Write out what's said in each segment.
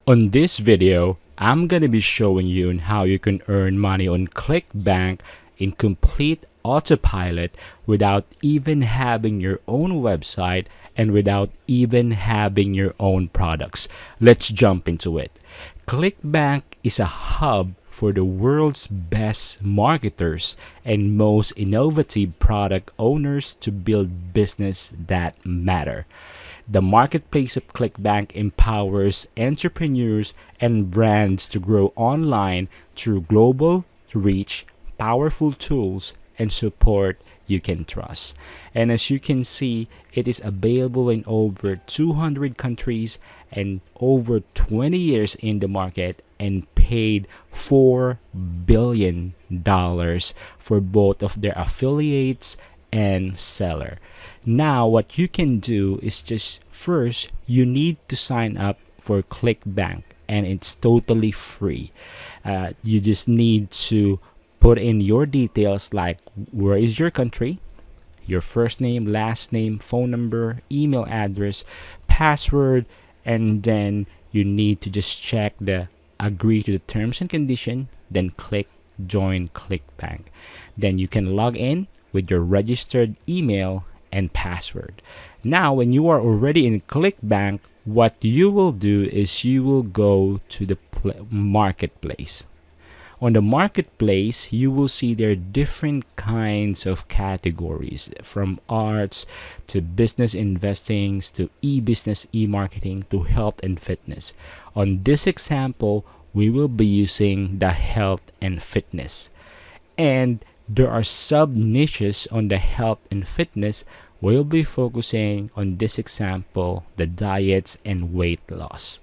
On this video, I'm gonna be showing you on how you can earn money on Clickbank in complete autopilot without even having your own website and without even having your own products. Let's jump into it. Clickbank is a hub for the world's best marketers and most innovative product owners to build business that matter. The marketplace of Clickbank empowers entrepreneurs and brands to grow online through global reach, powerful tools, and support you can trust. And as you can see, it is available in over 200 countries and over 20 years in the market, and paid $4 billion for both of their affiliates and seller. Now what you can do is just first you need to sign up for Clickbank, and it's totally free. You just need to put in your details like where is your country, your first name, last name, phone number, email address, password, and then you need to just check the agree to the terms and condition, then click join Clickbank. Then you can log in with your registered email and password. Now when you are already in Clickbank, what you will do is you will go to the marketplace. On the marketplace, you will see there are different kinds of categories, from arts to business investing to e-business, e-marketing to health and fitness. On this example, we will be using the health and fitness. And there are sub niches on the health and fitness. We'll be focusing on this example, the diets and weight loss.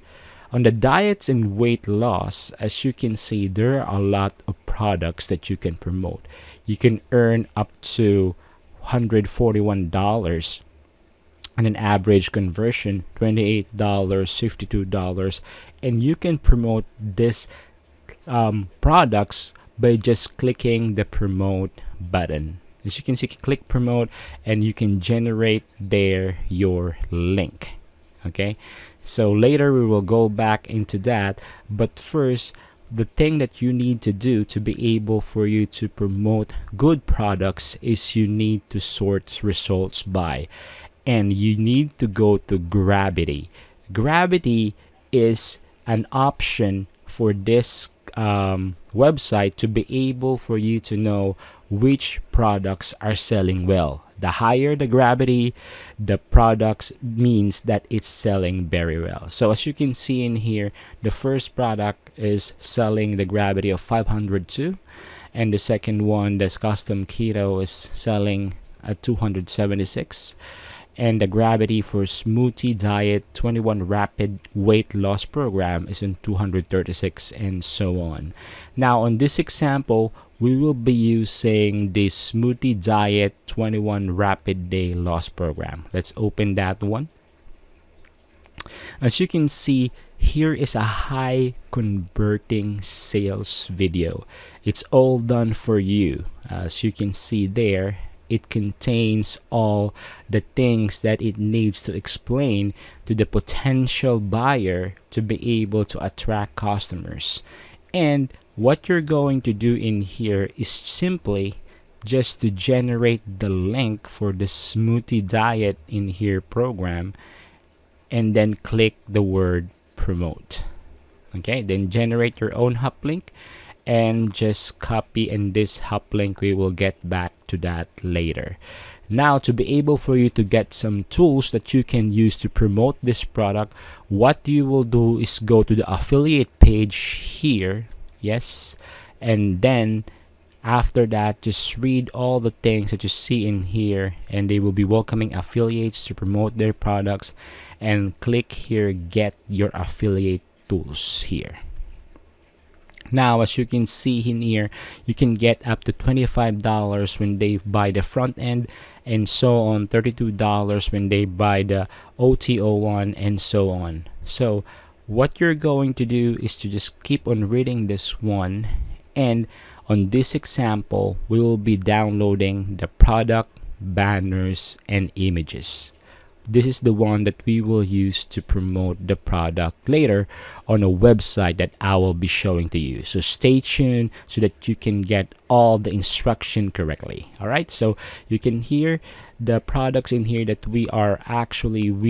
On the diets and weight loss, as you can see, there are a lot of products that you can promote. You can earn up to $141 and an average conversion $28, $52, and you can promote this products by just clicking the promote button. As you can see, click promote and you can generate there your link. Okay, so later we will go back into that, but first the thing that you need to do to be able for you to promote good products is you need to sort results by, and you need to go to Gravity. Gravity is an option for this website to be able for you to know which products are selling well. The higher the gravity, the products means that it's selling very well. So as you can see in here, the first product is selling the gravity of 502, and the second one, this custom keto, is selling at 276. And the gravity for smoothie diet 21 rapid weight loss program is in 236, and so on. Now on this example, we will be using the smoothie diet 21 rapid day loss program. Let's open that one. As you can see, here is a high converting sales video. It's all done for you. As you can see there, it contains all the things that it needs to explain to the potential buyer to be able to attract customers. And what you're going to do in here is simply just to generate the link for the smoothie diet in here program, and then click the word promote. Okay, then generate your own hub link and just copy, and this hub link we will get back to that later. Now to be able for you to get some tools that you can use to promote this product, what you will do is go to the affiliate page here. Yes, and then after that, just read all the things that you see in here, and they will be welcoming affiliates to promote their products, and click here get your affiliate tools here. Now as you can see in here, you can get up to $25 when they buy the front end, and so on, $32 when they buy the OTO1, and so on. So what you're going to do is to just keep on reading this one, and on this example we will be downloading the product, banners, and images. this is the one that we will use to promote the product later on a website that I will be showing to you. So stay tuned so that you can get all the instruction correctly. All right, so you can hear the products in here that we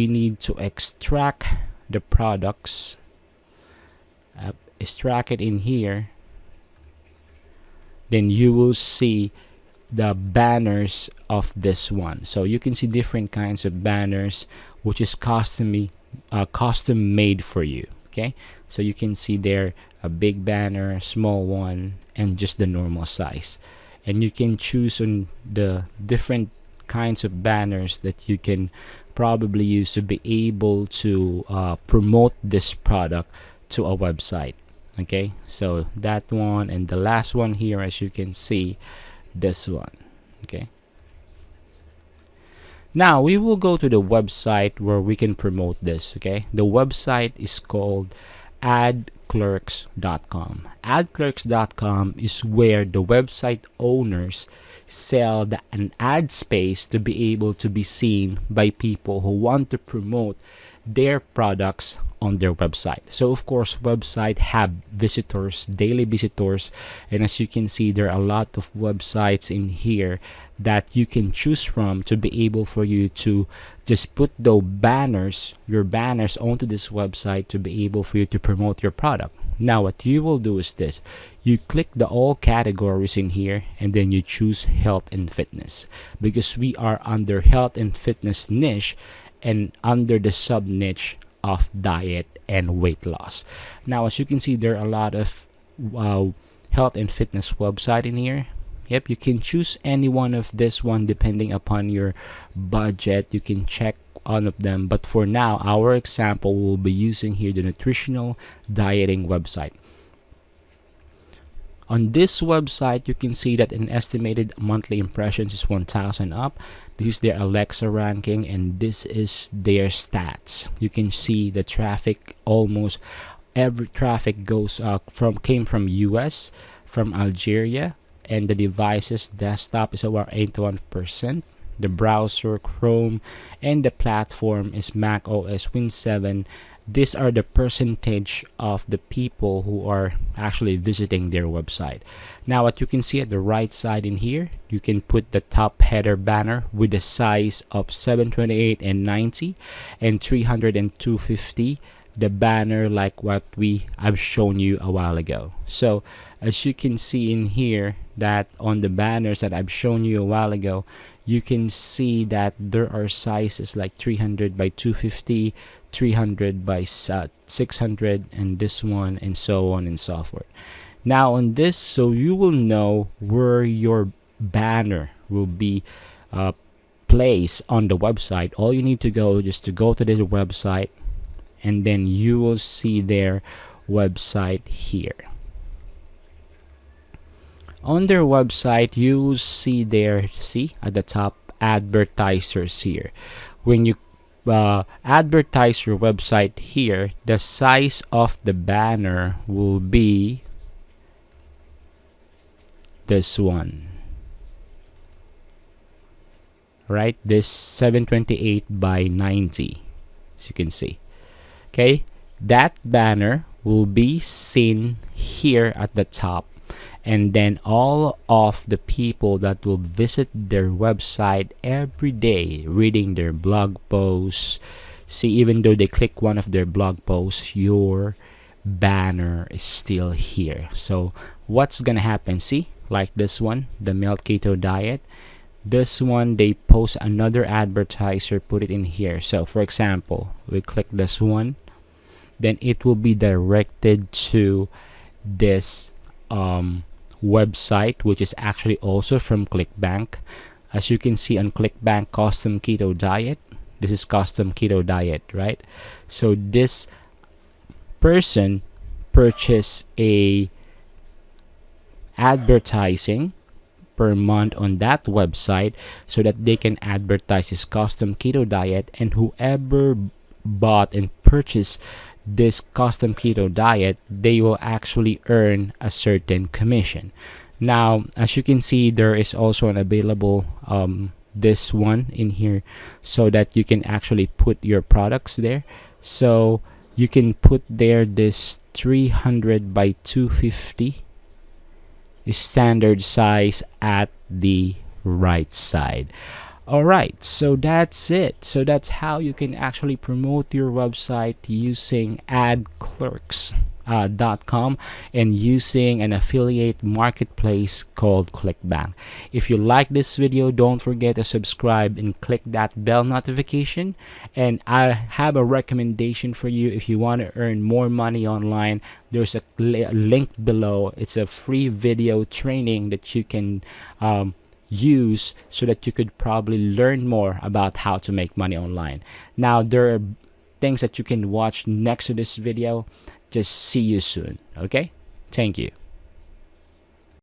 need to extract the products, extract it in here. Then you will see the banners of this one. So you can see different kinds of banners which is custom made for you. Okay, so you can see there a big banner, small one, and just the normal size, and you can choose on the different kinds of banners that you can probably use to be able to promote this product to a website. Okay, so that one, and the last one here, as you can see, this one. Okay, now we will go to the website where we can promote this. Okay, the website is called AdClerks.com. AdClerks.com is where the website owners sell an ad space to be able to be seen by people who want to promote their products on their website. So of course, website have visitors, daily visitors, and as you can see, there are a lot of websites in here that you can choose from to be able for you to just put your banners onto this website to be able for you to promote your product. Now what you will do is this: you click the all categories in here, and then you choose health and fitness, because we are under health and fitness niche and under the sub niche of diet and weight loss. Now as you can see, there are a lot of health and fitness website in here. Yep, you can choose any one of this one depending upon your budget. You can check all of them, but for now our example will be using here the nutritional dieting website. On this website, you can see that an estimated monthly impressions is 1,000 up. This is their Alexa ranking, and this is their stats. You can see the traffic, almost every traffic came from US, from Algeria, and the devices desktop is about 81%. The browser Chrome, and the platform is Mac OS Win 7. These are the percentage of the people who are actually visiting their website. Now what you can see at the right side in here, you can put the top header banner with the size of 728 and 90 and 300 and 250, the banner like what I've shown you a while ago. So as you can see in here, that on the banners that I've shown you a while ago, you can see that there are sizes like 300 by 250, 300 by 600, and this one, and so on and so forth. Now on this, so you will know where your banner will be placed on the website. All you need to go just to go to this website, and then you will see their website here. On their website, you will see there, see at the top, advertisers here. When you advertise your website here, the size of the banner will be this one, right? This 728 by 90, as you can see. Okay, that banner will be seen here at the top, and then all of the people that will visit their website every day, reading their blog posts, see, even though they click one of their blog posts, your banner is still here. So what's gonna happen? See, like this one, the Melt Keto Diet, this one, they post another advertiser, put it in here. So for example, we click this one, then it will be directed to this website, which is actually also from Clickbank. As you can see on Clickbank, custom keto diet, this is custom keto diet, right? So this person purchased a advertising per month on that website so that they can advertise this custom keto diet, and whoever bought and purchased this custom keto diet, they will actually earn a certain commission. Now as you can see, there is also an available this one in here so that you can actually put your products there. So you can put there this 300 by 250 standard size at the right side. Alright, so that's it. So that's how you can actually promote your website using AdClerks.com and using an affiliate marketplace called Clickbank. If you like this video, don't forget to subscribe and click that bell notification. And I have a recommendation for you. If you want to earn more money online, there's a link below. It's a free video training that you can use so that you could probably learn more about how to make money online. Now, there are things that you can watch next to this video. Just see you soon. Okay, thank you.